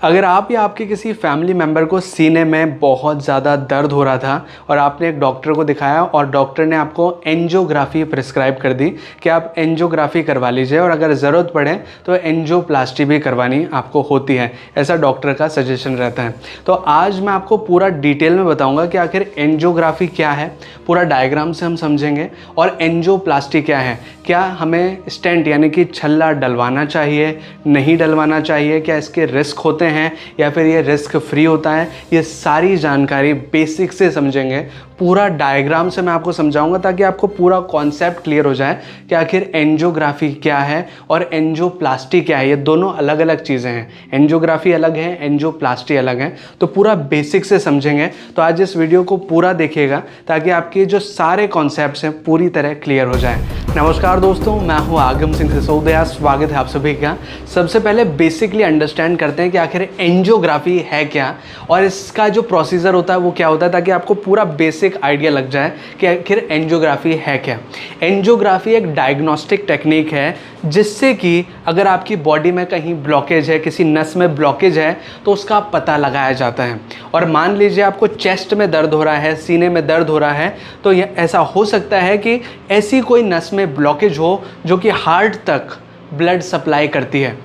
अगर आप या आपके किसी फैमिली मेम्बर को सीने में बहुत ज़्यादा दर्द हो रहा था और आपने एक डॉक्टर को दिखाया और डॉक्टर ने आपको एंजियोग्राफी प्रिस्क्राइब कर दी कि आप एंजियोग्राफी करवा लीजिए और अगर ज़रूरत पड़े तो एंजियोप्लास्टी भी करवानी आपको होती है, ऐसा डॉक्टर का सजेशन रहता है। तो आज मैं आपको पूरा डिटेल में बताऊंगा कि आखिर एंजियोग्राफी क्या है, पूरा डायग्राम से हम समझेंगे, और एंजियोप्लास्टी क्या है, क्या हमें स्टेंट यानी कि छल्ला डलवाना चाहिए, नहीं डलवाना चाहिए, क्या इसके रिस्क होते हैं या फिर ये रिस्क फ्री होता है, ये सारी जानकारी बेसिक से समझेंगे। पूरा डायग्राम से मैं आपको समझाऊंगा ताकि आपको पूरा कॉन्सेप्ट क्लियर हो जाए कि आखिर एंजियोग्राफी क्या है और एंजियोप्लास्टी क्या है। ये दोनों अलग अलग चीज़ें हैं, एंजियोग्राफी अलग है, एंजियोप्लास्टी अलग है, तो पूरा बेसिक से समझेंगे। तो आज इस वीडियो को पूरा देखिएगा ताकि आपके जो सारे कॉन्सेप्ट्स हैं पूरी तरह क्लियर हो जाए। नमस्कार दोस्तों, मैं हूँ आगम सिंह सिसोदिया, स्वागत है आप सभी का। सबसे पहले बेसिकली अंडरस्टैंड करते हैं कि आखिर एंजियोग्राफी है क्या और इसका जो प्रोसीजर होता है वो क्या होता है, ताकि आपको पूरा बेसिक आइडिया लग जाए कि आखिर एंजियोग्राफी है क्या। एंजियोग्राफी एक डायग्नोस्टिक टेक्निक है जिससे कि अगर आपकी बॉडी में कहीं ब्लॉकेज है, किसी नस में ब्लॉकेज है, तो उसका पता लगाया जाता है। और मान लीजिए आपको चेस्ट में दर्द हो रहा है, सीने में दर्द हो रहा है, तो यह ऐसा हो सकता है कि ऐसी कोई नस में ब्लॉकेज हो जो कि हार्ट तक ब्लड सप्लाई करती है,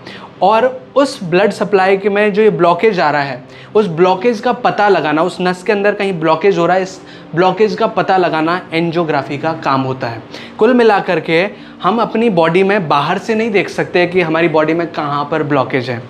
और उस ब्लड सप्लाई के में जो ये ब्लॉकेज आ रहा है, उस ब्लॉकेज का पता लगाना, उस नस के अंदर कहीं ब्लॉकेज हो रहा है, इस ब्लॉकेज का पता लगाना एंजियोग्राफी का काम होता है। कुल मिलाकर के हम अपनी बॉडी में बाहर से नहीं देख सकते कि हमारी बॉडी में कहाँ पर ब्लॉकेज है।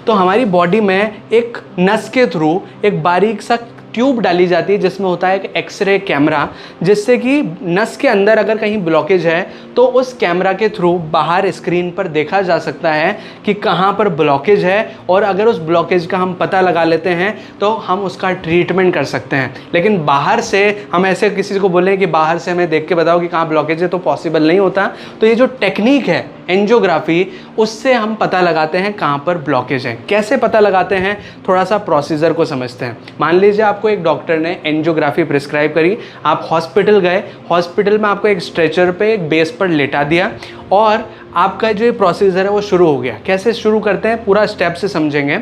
तो हमारी बॉडी में एक नस के थ्रू एक बारीक सा ट्यूब डाली जाती है जिसमें होता है एक एक्सरे कैमरा, जिससे कि नस के अंदर अगर कहीं ब्लॉकेज है तो उस कैमरा के थ्रू बाहर स्क्रीन पर देखा जा सकता है कि कहाँ पर ब्लॉकेज है, और अगर उस ब्लॉकेज का हम पता लगा लेते हैं तो हम उसका ट्रीटमेंट कर सकते हैं। लेकिन बाहर से हम ऐसे किसी को बोलें कि बाहर से हमें देख के बताओ कि कहाँ ब्लॉकेज है, तो पॉसिबल नहीं होता। तो ये जो टेक्निक है एंजियोग्राफी, उससे हम पता लगाते हैं कहाँ पर ब्लॉकेज है। कैसे पता लगाते हैं, थोड़ा सा प्रोसीजर को समझते हैं। मान लीजिए आपको एक डॉक्टर ने एंजियोग्राफी प्रिस्क्राइब करी, आप हॉस्पिटल गए, हॉस्पिटल में आपको एक स्ट्रेचर पे एक बेस पर लेटा दिया और आपका जो प्रोसीजर है वो शुरू हो गया। कैसे शुरू करते हैं, पूरा स्टेप से समझेंगे।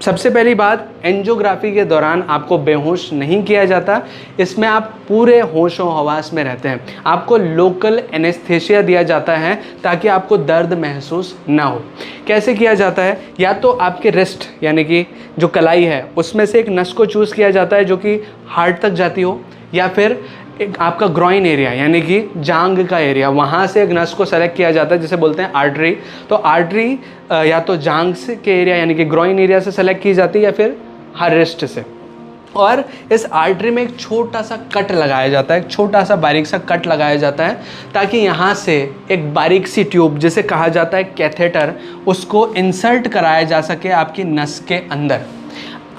सबसे पहली बात, एंजियोग्राफी के दौरान आपको बेहोश नहीं किया जाता, इसमें आप पूरे होशो हवास में रहते हैं। आपको लोकल एनेस्थेसिया दिया जाता है ताकि आपको दर्द महसूस ना हो। कैसे किया जाता है, या तो आपके रिस्ट यानी कि जो कलाई है उसमें से एक नस को चूज़ किया जाता है जो कि हार्ट तक जाती हो, या फिर एक आपका ग्रॉइन एरिया यानी कि जांग का एरिया, वहाँ से एक नस को सेलेक्ट किया जाता है जिसे बोलते हैं आर्टरी। तो आर्टरी या तो जांग से के एरिया यानी कि ग्रॉइन एरिया से सेलेक्ट की जाती है या फिर हर रिस्ट से, और इस आर्टरी में एक छोटा सा कट लगाया जाता है, एक छोटा सा बारीक सा कट लगाया जाता है ताकि यहाँ से एक बारीक सी ट्यूब जिसे कहा जाता है कैथेटर, उसको इंसर्ट कराया जा सके आपकी नस के अंदर।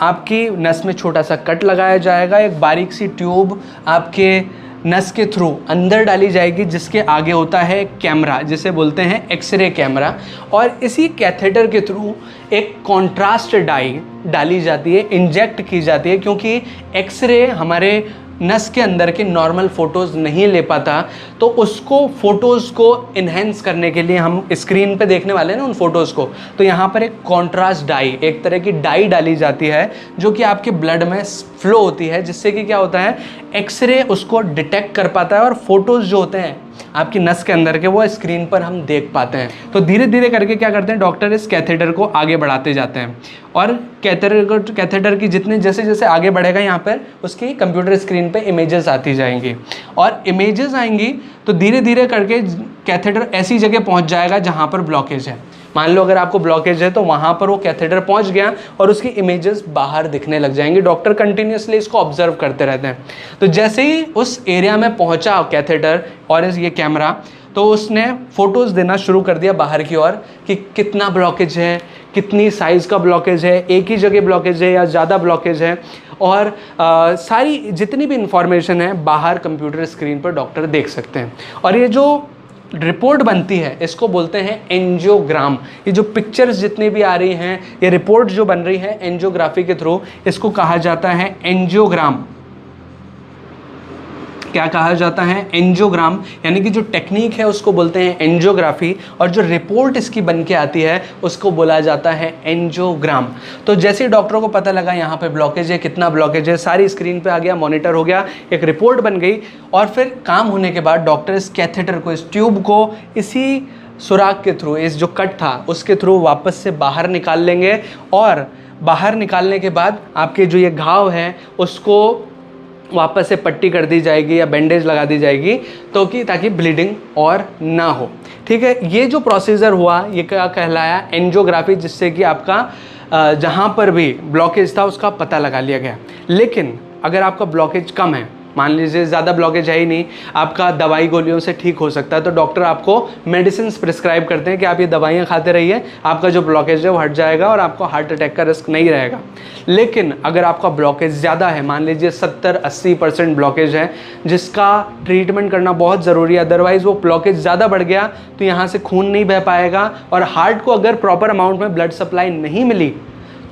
आपकी नस में छोटा सा कट लगाया जाएगा, एक बारीक सी ट्यूब आपके नस के थ्रू अंदर डाली जाएगी जिसके आगे होता है कैमरा जिसे बोलते हैं एक्सरे कैमरा, और इसी कैथेटर के थ्रू एक कॉन्ट्रास्ट डाई डाली जाती है, इंजेक्ट की जाती है, क्योंकि एक्सरे हमारे नस के अंदर के नॉर्मल फ़ोटोज़ नहीं ले पाता। तो उसको फ़ोटोज़ को इन्हेंस करने के लिए हम स्क्रीन पे देखने वाले हैं ना उन फ़ोटोज़ को, तो यहाँ पर एक कॉन्ट्रास्ट डाई, एक तरह की डाई डाली जाती है जो कि आपके ब्लड में फ्लो होती है, जिससे कि क्या होता है, एक्सरे उसको डिटेक्ट कर पाता है और फोटोज़ जो होते हैं आपकी नस के अंदर के वो स्क्रीन पर हम देख पाते हैं। तो धीरे धीरे करके क्या करते हैं, डॉक्टर इस कैथेटर को आगे बढ़ाते जाते हैं, और कैथेटर की जितने जैसे जैसे आगे बढ़ेगा यहाँ पर उसकी कंप्यूटर स्क्रीन पे इमेजेस आती जाएंगी, और इमेजेस आएंगी तो धीरे धीरे करके कैथेटर ऐसी जगह पहुँच जाएगा जहाँ पर ब्लॉकेज है। मान लो अगर आपको ब्लॉकेज है तो वहाँ पर वो कैथेटर पहुँच गया और उसकी इमेजेस बाहर दिखने लग जाएंगी। डॉक्टर कंटिन्यूसली इसको ऑब्जर्व करते रहते हैं। तो जैसे ही उस एरिया में पहुँचा कैथेटर और ये कैमरा, तो उसने फ़ोटोज़ देना शुरू कर दिया बाहर की ओर कि कितना ब्लॉकेज है, कितनी साइज़ का ब्लॉकेज है, एक ही जगह ब्लॉकेज है या ज़्यादा ब्लॉकेज है, और सारी जितनी भी इंफॉर्मेशन है बाहर कंप्यूटर स्क्रीन पर डॉक्टर देख सकते हैं। और ये जो रिपोर्ट बनती है इसको बोलते हैं एंजियोग्राम। ये जो पिक्चर्स जितनी भी आ रही हैं, ये रिपोर्ट जो बन रही है एंजियोग्राफी के थ्रू, इसको कहा जाता है एंजियोग्राम। क्या कहा जाता है, एंजियोग्राम, यानी कि जो टेक्निक है उसको बोलते हैं एंजियोग्राफी, और जो रिपोर्ट इसकी बन के आती है उसको बोला जाता है एंजियोग्राम। तो जैसे ही डॉक्टरों को पता लगा यहाँ पे ब्लॉकेज है, कितना ब्लॉकेज है, सारी स्क्रीन पे आ गया, मॉनिटर हो गया, एक रिपोर्ट बन गई, और फिर काम होने के बाद डॉक्टर इस कैथेटर को, इस ट्यूब को इसी सुराख के थ्रू, इस जो कट था उसके थ्रू वापस से बाहर निकाल लेंगे, और बाहर निकालने के बाद आपके जो ये घाव है उसको वापस से पट्टी कर दी जाएगी या बैंडेज लगा दी जाएगी, तो कि ताकि ब्लीडिंग और ना हो। ठीक है, ये जो प्रोसीजर हुआ ये क्या कहलाया, एंजियोग्राफी, जिससे कि आपका जहाँ पर भी ब्लॉकेज था उसका पता लगा लिया गया। लेकिन अगर आपका ब्लॉकेज कम है, मान लीजिए ज़्यादा ब्लॉकेज है ही नहीं, आपका दवाई गोलियों से ठीक हो सकता है, तो डॉक्टर आपको मेडिसिन प्रिस्क्राइब करते हैं कि आप ये दवाइयाँ खाते रहिए, आपका जो ब्लॉकेज है वो हट जाएगा और आपको हार्ट अटैक का रिस्क नहीं रहेगा। लेकिन अगर आपका ब्लॉकेज ज़्यादा है, मान लीजिए 70-80% ब्लॉकेज है, जिसका ट्रीटमेंट करना बहुत ज़रूरी है, अदरवाइज़ वो ब्लॉकेज ज़्यादा बढ़ गया तो यहाँ से खून नहीं बह पाएगा, और हार्ट को अगर प्रॉपर अमाउंट में ब्लड सप्लाई नहीं मिली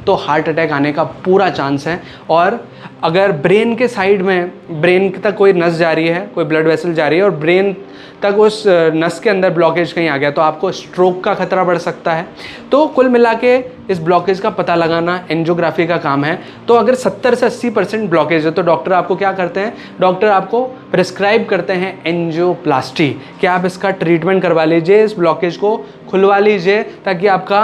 तो हार्ट अटैक आने का पूरा चांस है। और अगर ब्रेन के साइड में, ब्रेन तक कोई नस जा रही है, कोई ब्लड वेसल जा रही है और ब्रेन तक उस नस के अंदर ब्लॉकेज कहीं आ गया, तो आपको स्ट्रोक का खतरा बढ़ सकता है। तो कुल मिला के इस ब्लॉकेज का पता लगाना एंजियोग्राफी का काम है। तो अगर 70 से 80% ब्लॉकेज है तो डॉक्टर आपको क्या करते हैं, डॉक्टर आपको प्रिस्क्राइब करते हैं एंजियोप्लास्टी, कि आप इसका ट्रीटमेंट करवा लीजिए, इस ब्लॉकेज को खुलवा लीजिए, ताकि आपका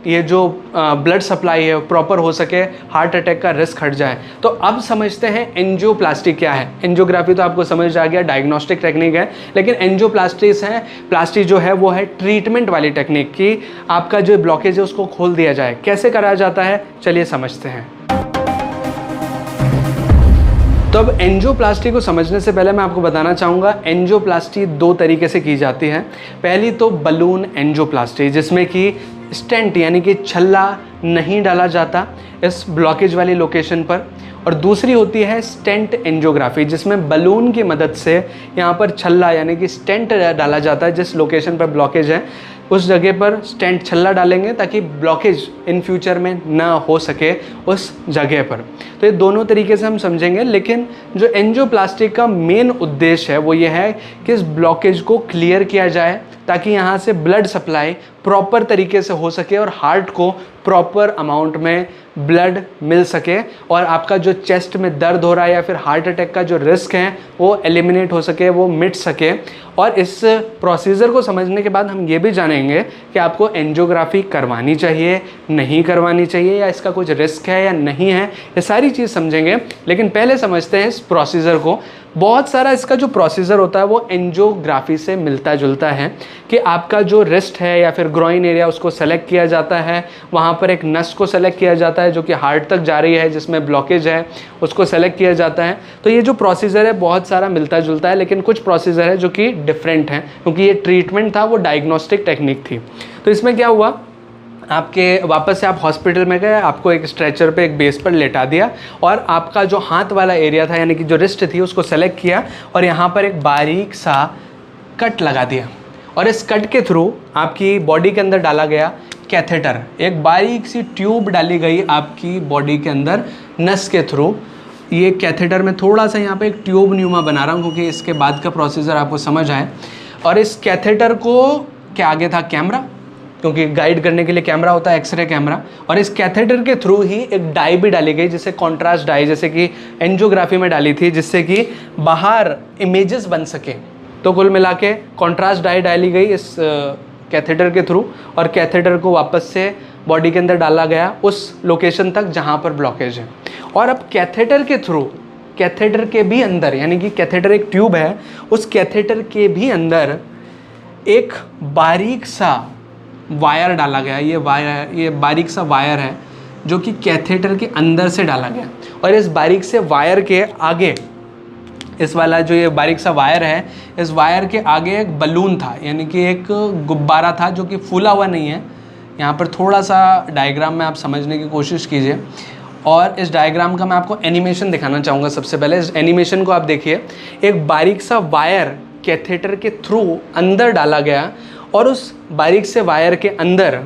ये जो ब्लड सप्लाई है प्रॉपर हो सके, हार्ट अटैक का रिस्क हट जाए। तो अब समझते हैं एंजियोप्लास्टी क्या है। एंजियोग्राफी तो आपको समझ आ गया, डायग्नोस्टिक टेक्निक है, लेकिन एंजियोप्लास्टीज है, प्लास्टी जो है वो है ट्रीटमेंट वाली टेक्निक, की आपका जो ब्लॉकेज है उसको खोल दिया जाए। कैसे कराया जाता है, चलिए समझते हैं। तो अब एंजियोप्लास्टी को समझने से पहले मैं आपको बताना चाहूँगा, एंजियोप्लास्टी 2 तरीके से की जाती है। पहली तो बलून एंजियोप्लास्टी, जिसमें कि स्टेंट यानी कि छल्ला नहीं डाला जाता इस ब्लॉकेज वाली लोकेशन पर, और दूसरी होती है स्टेंट एंजियोग्राफी, जिसमें बलून की मदद से यहाँ पर छल्ला यानी कि स्टेंट डाला जाता है। जिस लोकेशन पर ब्लॉकेज है उस जगह पर स्टेंट छल्ला डालेंगे ताकि ब्लॉकेज इन फ्यूचर में ना हो सके उस जगह पर। तो ये दोनों तरीके से हम समझेंगे, लेकिन जो एंजियोप्लास्टी का मेन उद्देश्य है वो ये है कि इस ब्लॉकेज को क्लियर किया जाए, ताकि यहाँ से ब्लड सप्लाई प्रॉपर तरीके से हो सके और हार्ट को प्रॉपर अमाउंट में ब्लड मिल सके, और आपका जो चेस्ट में दर्द हो रहा है या फिर हार्ट अटैक का जो रिस्क है वो एलिमिनेट हो सके, वो मिट सके। और इस प्रोसीजर को समझने के बाद हम ये भी जानेंगे कि आपको एंजियोग्राफी करवानी चाहिए, नहीं करवानी चाहिए, या इसका कुछ रिस्क है या नहीं है, ये सारी चीज़ समझेंगे। लेकिन पहले समझते हैं इस प्रोसीजर को। बहुत सारा इसका जो प्रोसीजर होता है वो एंजियोग्राफी से मिलता जुलता है, कि आपका जो रिस्ट है या फिर ग्रोइन एरिया उसको सेलेक्ट किया जाता है, वहाँ पर एक नस को सेलेक्ट किया जाता है जो कि हार्ट तक जा रही है, जिसमें ब्लॉकेज है उसको सेलेक्ट किया जाता है। तो ये जो प्रोसीजर है बहुत सारा मिलता जुलता है, लेकिन कुछ प्रोसीजर है जो कि डिफरेंट है, क्योंकि ये ट्रीटमेंट था वो डायग्नोस्टिक टेक्निक थी। तो इसमें क्या हुआ, आपके वापस से आप हॉस्पिटल में गए, आपको एक स्ट्रेचर पे एक बेस पर लेटा दिया, और आपका जो हाथ वाला एरिया था यानी कि जो रिस्ट थी उसको सेलेक्ट किया, और यहाँ पर एक बारीक सा कट लगा दिया, और इस कट के थ्रू आपकी बॉडी के अंदर डाला गया कैथेटर। एक बारीक सी ट्यूब डाली गई आपकी बॉडी के अंदर नस के थ्रू। ये कैथेटर में थोड़ा सा यहाँ पे एक ट्यूब न्यूमा बना रहा हूँ क्योंकि इसके बाद का प्रोसीजर आपको समझ आए। और इस कैथेटर को के आगे था कैमरा, क्योंकि गाइड करने के लिए कैमरा होता है, एक्सरे कैमरा, और इस कैथेटर के थ्रू ही एक डाई भी डाली गई, जिसे कॉन्ट्रास्ट डाई जैसे कि एंजियोग्राफी में डाली थी, जिससे कि बाहर इमेजेस बन सके। तो कुल मिला के कॉन्ट्रास्ट डाई डाली गई इस कैथेटर के थ्रू, और कैथेटर को वापस से बॉडी के अंदर डाला गया उस लोकेशन तक जहाँ पर ब्लॉकेज है। और अब कैथेटर के थ्रू, कैथेटर के भी अंदर, यानी कि कैथेटर एक ट्यूब है, उस कैथेटर के भी अंदर एक बारीक सा वायर डाला गया। ये बारीक सा वायर है जो कि कैथेटर के अंदर से डाला गया, और इस बारीक से वायर के आगे, इस वाला जो ये बारीक सा वायर है, इस वायर के आगे एक बलून था, यानी कि एक गुब्बारा था जो कि फूला हुआ नहीं है। यहाँ पर थोड़ा सा डायग्राम में आप समझने की कोशिश कीजिए, और इस डायग्राम का मैं आपको एनिमेशन दिखाना चाहूँगा। सबसे पहले इस एनिमेशन को आप देखिए। एक बारीक सा वायर कैथेटर के थ्रू अंदर डाला गया, और उस बारीक से वायर के अंदर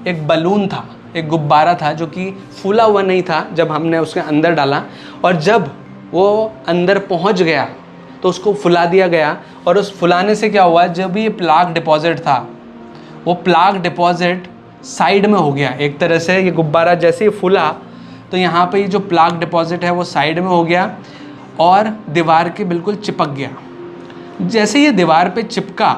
एक बलून था, एक गुब्बारा था जो कि फूला हुआ नहीं था जब हमने उसके अंदर डाला। और जब वो अंदर पहुंच गया तो उसको फुला दिया गया, और उस फुलाने से क्या हुआ, जब ये प्लाक डिपॉजिट था वो प्लाक डिपॉजिट साइड में हो गया एक तरह से। ये गुब्बारा जैसे ही फूला तो यहाँ पे ये जो प्लाक डिपॉजिट है वो साइड में हो गया और दीवार के बिल्कुल चिपक गया। जैसे ये दीवार पे चिपका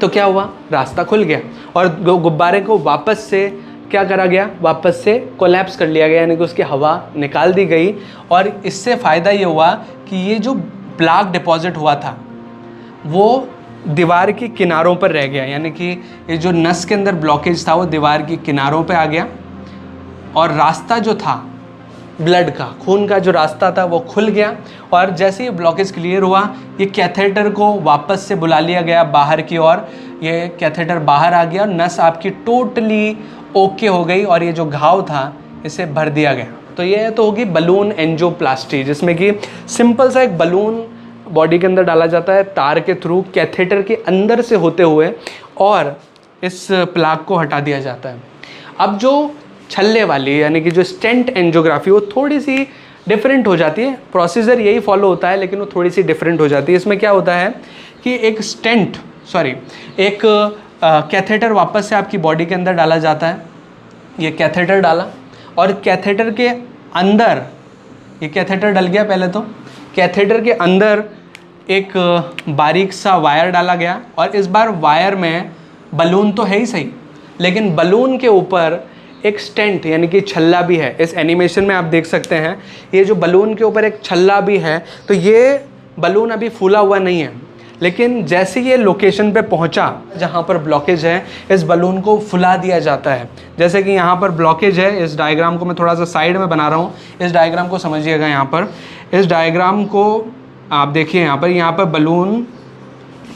तो क्या हुआ, रास्ता खुल गया और गुब्बारे को वापस से क्या करा गया, वापस से कोलैप्स कर लिया गया, यानी कि उसकी हवा निकाल दी गई। और इससे फ़ायदा ये हुआ कि ये जो प्लाक डिपॉजिट हुआ था वो दीवार के किनारों पर रह गया, यानी कि ये जो नस के अंदर ब्लॉकेज था वो दीवार के किनारों पे आ गया और रास्ता जो था ब्लड का, खून का जो रास्ता था वो खुल गया। और जैसे ही ब्लॉकेज क्लियर हुआ, ये कैथेटर को वापस से बुला लिया गया बाहर की ओर, ये कैथेटर बाहर आ गया और नस आपकी टोटली ओके हो गई और ये जो घाव था इसे भर दिया गया। तो ये तो होगी बलून एंजियोप्लास्टी, जिसमें कि सिंपल सा एक बलून बॉडी के अंदर डाला जाता है तार के थ्रू कैथेटर के अंदर से होते हुए और इस प्लाक को हटा दिया जाता है। अब जो छल्ले वाली यानी कि जो स्टेंट एंजियोग्राफी वो थोड़ी सी डिफरेंट हो जाती है, प्रोसीजर यही फॉलो होता है लेकिन वो थोड़ी सी डिफरेंट हो जाती है। इसमें क्या होता है कि एक कैथेटर वापस से आपकी बॉडी के अंदर डाला जाता है। ये कैथेटर डाला और कैथेटर के अंदर, ये कैथेटर डल गया पहले तो, कैथेटर के अंदर एक बारीक सा वायर डाला गया और इस बार वायर में बलून तो है ही सही, लेकिन बलून के ऊपर एक स्टेंट यानी कि छल्ला भी है। इस एनिमेशन में आप देख सकते हैं ये जो बलून के ऊपर एक छल्ला भी है। तो ये बलून अभी फूला हुआ नहीं है, लेकिन जैसे ये लोकेशन पे पहुंचा जहाँ पर ब्लॉकेज है, इस बलून को फुला दिया जाता है। जैसे कि यहाँ पर ब्लॉकेज है, इस डायग्राम को मैं थोड़ा सा साइड में बना रहा हूँ, इस डायग्राम को समझिएगा। यहाँ पर इस डायग्राम को आप देखिए, यहाँ पर बलून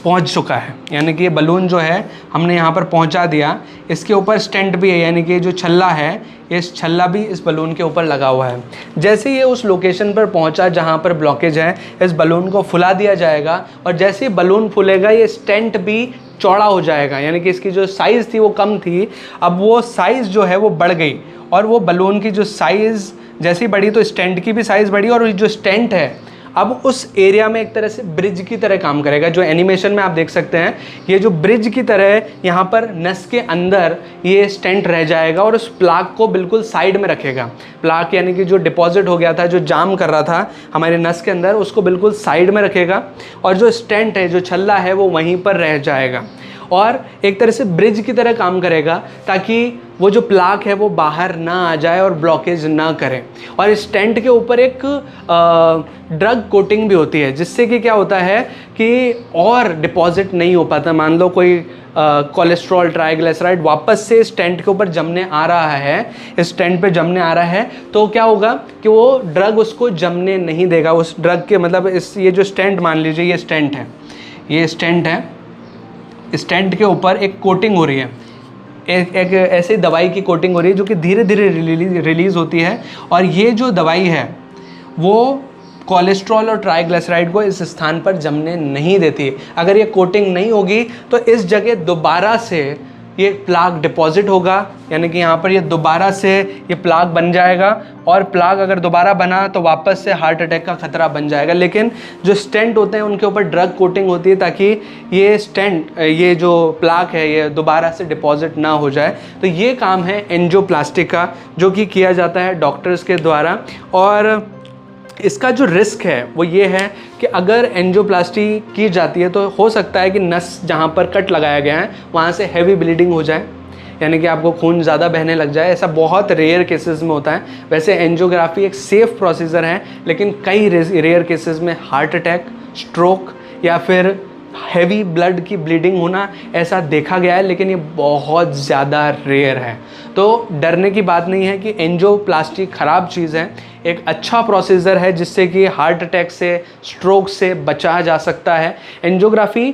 पहुंच चुका है, यानी कि ये बलून जो है हमने यहाँ पर पहुंचा दिया। इसके ऊपर स्टेंट भी है, यानी कि जो छल्ला है ये छल्ला भी इस बलून के ऊपर लगा हुआ है। जैसे ये उस लोकेशन पर पहुंचा जहाँ पर ब्लॉकेज है, इस बलून को फुला दिया जाएगा और जैसे ही बलून फूलेगा ये स्टेंट भी चौड़ा हो जाएगा, यानी कि इसकी जो साइज़ थी वो कम थी, अब वो साइज़ जो है वो बढ़ गई और वो बलून की जो साइज़ जैसी बढ़ी तो स्टेंट की भी साइज़ बढ़ी और जो स्टेंट है अब उस एरिया में एक तरह से ब्रिज की तरह काम करेगा। जो एनिमेशन में आप देख सकते हैं ये जो ब्रिज की तरह यहाँ पर नस के अंदर ये स्टेंट रह जाएगा और उस प्लाक को बिल्कुल साइड में रखेगा। प्लाक यानी कि जो डिपॉजिट हो गया था, जो जाम कर रहा था हमारे नस के अंदर, उसको बिल्कुल साइड में रखेगा और जो स्टेंट है, जो छल्ला है, वो वहीं पर रह जाएगा और एक तरह से ब्रिज की तरह काम करेगा ताकि वो जो प्लाक है वो बाहर ना आ जाए और ब्लॉकेज ना करे। और इस टेंट के ऊपर एक ड्रग कोटिंग भी होती है, जिससे कि क्या होता है कि और डिपॉजिट नहीं हो पाता। मान लो कोई कोलेस्ट्रॉल, ट्राइग्लिसराइड वापस से इस टेंट के ऊपर जमने आ रहा है, इस टेंट पे जमने आ रहा है, तो क्या होगा कि वो ड्रग उसको जमने नहीं देगा। उस ड्रग के मतलब ये जो स्टेंट, मान लीजिए ये स्टेंट है, ये स्टेंट है, स्टेंट के ऊपर एक कोटिंग हो रही है, एक ऐसी दवाई की कोटिंग हो रही है जो कि धीरे धीरे रिलीज़ होती है और ये जो दवाई है वो कोलेस्ट्रॉल और ट्राइग्लिसराइड को इस स्थान पर जमने नहीं देती। अगर ये कोटिंग नहीं होगी तो इस जगह दोबारा से ये प्लाक डिपॉजिट होगा, यानी कि यहाँ पर ये दोबारा से ये प्लाक बन जाएगा और प्लाक अगर दोबारा बना तो वापस से हार्ट अटैक का खतरा बन जाएगा। लेकिन जो स्टेंट होते हैं उनके ऊपर ड्रग कोटिंग होती है ताकि ये स्टेंट, ये जो प्लाक है, ये दोबारा से डिपॉजिट ना हो जाए। तो ये काम है एंजियोप्लास्टी का, जो कि किया जाता है डॉक्टर्स के द्वारा। और इसका जो रिस्क है वो ये है कि अगर एंजियोप्लास्टी की जाती है तो हो सकता है कि नस जहाँ पर कट लगाया गया है वहाँ से हैवी ब्लीडिंग हो जाए, यानी कि आपको खून ज़्यादा बहने लग जाए। ऐसा बहुत रेयर केसेस में होता है। वैसे एंजियोग्राफी एक सेफ़ प्रोसीजर है, लेकिन कई रेयर केसेस में हार्ट अटैक, स्ट्रोक या फिर हैवी ब्लड की ब्लीडिंग होना ऐसा देखा गया है, लेकिन ये बहुत ज़्यादा रेयर है। तो डरने की बात नहीं है कि एंजियोप्लास्टी ख़राब चीज़ है, एक अच्छा प्रोसीजर है जिससे कि हार्ट अटैक से, स्ट्रोक से बचा जा सकता है। एंजियोग्राफी,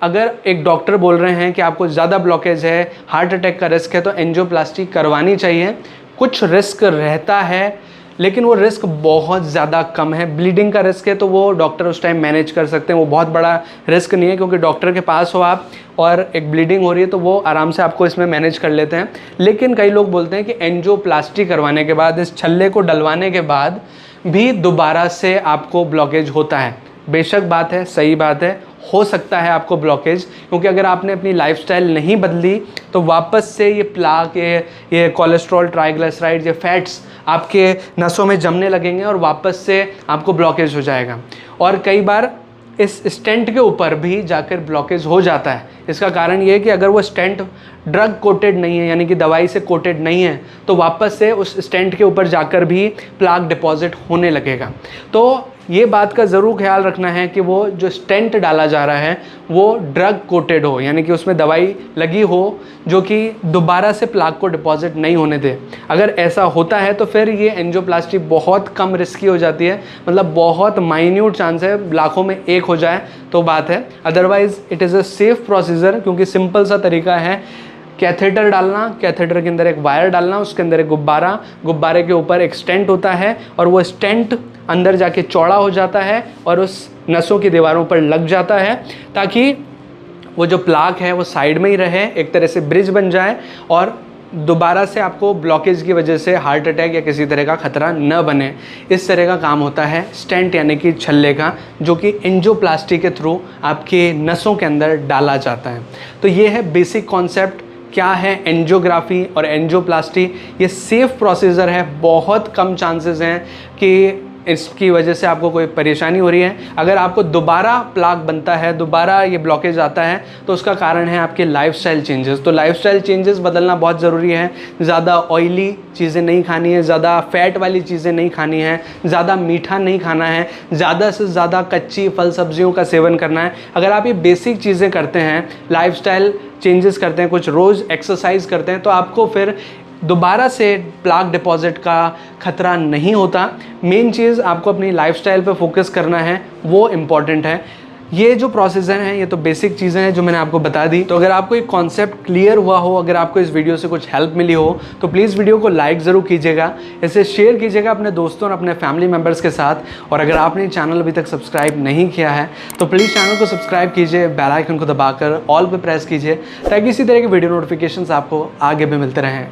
अगर एक डॉक्टर बोल रहे हैं कि आपको ज़्यादा ब्लॉकेज है, हार्ट अटैक का रिस्क है, तो एंजियोप्लास्टी करवानी चाहिए। कुछ रिस्क रहता है लेकिन वो रिस्क बहुत ज़्यादा कम है। ब्लीडिंग का रिस्क है तो वो डॉक्टर उस टाइम मैनेज कर सकते हैं, वो बहुत बड़ा रिस्क नहीं है, क्योंकि डॉक्टर के पास हो आप और एक ब्लीडिंग हो रही है तो वो आराम से आपको इसमें मैनेज कर लेते हैं। लेकिन कई लोग बोलते हैं कि एंजियोप्लास्टी करवाने के बाद, इस छल्ले को डलवाने के बाद भी दोबारा से आपको ब्लॉकेज होता है। बेशक बात है, सही बात है, हो सकता है आपको ब्लॉकेज, क्योंकि अगर आपने अपनी लाइफस्टाइल नहीं बदली तो वापस से ये प्लाक, ये कोलेस्ट्रॉल, ट्राइग्लिसराइड, ये फैट्स आपके नसों में जमने लगेंगे और वापस से आपको ब्लॉकेज हो जाएगा। और कई बार इस स्टेंट के ऊपर भी जाकर ब्लॉकेज हो जाता है। इसका कारण ये है कि अगर वो स्टेंट ड्रग कोटेड नहीं है, यानी कि दवाई से कोटेड नहीं है, तो वापस से उस स्टेंट के ऊपर जाकर भी प्लाक डिपॉजिट होने लगेगा। तो ये बात का ज़रूर ख्याल रखना है कि वो जो स्टेंट डाला जा रहा है वो ड्रग कोटेड हो, यानी कि उसमें दवाई लगी हो जो कि दोबारा से प्लाक को डिपॉजिट नहीं होने दे। अगर ऐसा होता है तो फिर ये एंजियोप्लास्टी बहुत कम रिस्की हो जाती है, मतलब बहुत माइन्यूट चांस है, लाखों में एक हो जाए तो बात है। Otherwise it is a safe procedure, क्योंकि सिंपल सा तरीका है, कैथेटर डालना, कैथेटर के अंदर एक वायर डालना, उसके अंदर एक गुब्बारा, गुब्बारे के ऊपर एक स्टेंट होता है और वो स्टेंट अंदर जाके चौड़ा हो जाता है और उस नसों की दीवारों पर लग जाता है, ताकि वो जो प्लाक है वो साइड में ही रहे, एक तरह से ब्रिज बन जाए और दोबारा से आपको ब्लॉकेज की वजह से हार्ट अटैक या किसी तरह का खतरा न बने। इस तरह का काम होता है स्टेंट यानी कि छल्ले का, जो कि एंजियोप्लास्टी के थ्रू आपके नसों के अंदर डाला जाता है। तो ये है बेसिक कॉन्सेप्ट, क्या है एंजियोग्राफी और एंजियोप्लास्टी। ये सेफ प्रोसीजर है, बहुत कम चांसेस हैं कि इसकी वजह से आपको कोई परेशानी हो रही है। अगर आपको दोबारा प्लाक बनता है, दोबारा ये ब्लॉकेज आता है, तो उसका कारण है आपके लाइफस्टाइल चेंजेस। तो लाइफस्टाइल चेंजेस बदलना बहुत ज़रूरी है। ज़्यादा ऑयली चीज़ें नहीं खानी है, ज़्यादा फैट वाली चीज़ें नहीं खानी है, ज़्यादा मीठा नहीं खाना है, ज़्यादा से ज़्यादा कच्ची फल सब्जियों का सेवन करना है। अगर आप ये बेसिक चीज़ें करते हैं, लाइफस्टाइल चेंजेस करते हैं, कुछ रोज़ एक्सरसाइज करते हैं, तो आपको फिर दोबारा से प्लाक डिपॉजिट का खतरा नहीं होता। मेन चीज़ आपको अपनी लाइफस्टाइल पे फोकस करना है, वो इम्पॉर्टेंट है। ये जो प्रोसीजर हैं ये तो बेसिक चीज़ें हैं जो मैंने आपको बता दी। तो अगर आपको एक कॉन्सेप्ट क्लियर हुआ हो, अगर आपको इस वीडियो से कुछ हेल्प मिली हो, तो प्लीज़ वीडियो को लाइक ज़रूर कीजिएगा, इसे शेयर कीजिएगा अपने दोस्तों और अपने फैमिली मेम्बर्स के साथ। और अगर आपने चैनल अभी तक सब्सक्राइब नहीं किया है तो प्लीज़ चैनल को सब्सक्राइब कीजिए, बेल आइकन को दबाकर ऑल पे प्रेस कीजिए, ताकि इसी तरह के वीडियो नोटिफिकेशंस आपको आगे भी मिलते रहें।